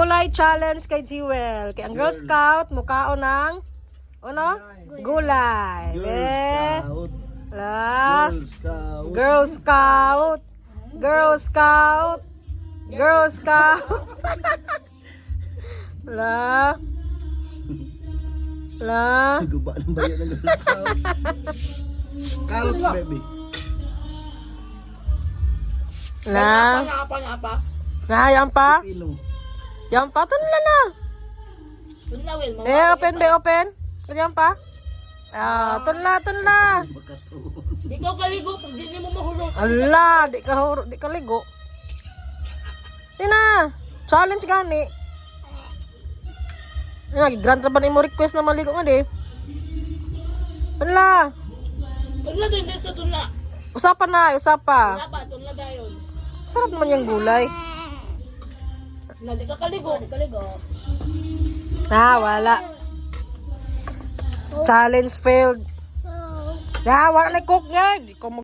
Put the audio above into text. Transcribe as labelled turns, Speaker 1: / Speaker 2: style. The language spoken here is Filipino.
Speaker 1: Gulay challenge kay Jewel. Kay ang Girl Scout, mukhaon ng ano? Gulay. La. Girl Scout. Girl Scout. Girl Scout. La. La.
Speaker 2: Guba ng bayan ng Girl Scout. Carrots, baby.
Speaker 1: La. Na, yan pa?
Speaker 2: Pino.
Speaker 1: Yan pa? Tunla na. Open, open. Yan pa? Tunla.
Speaker 3: Di ka kaligo pag di mo mahulog.
Speaker 1: Ala, di ka ligo. Tina, challenge gani. Grant na ba ni mo request na maligo nga di? Tunla.
Speaker 3: Tunla to, hindi sa tunla.
Speaker 1: Usapan na, usapan.
Speaker 3: Wala pa, tunla dayon.
Speaker 1: Sarap naman yung gulay.
Speaker 3: Na di ka kaligo.
Speaker 1: Wala. Challenge failed. Wala na cook nga. Di ko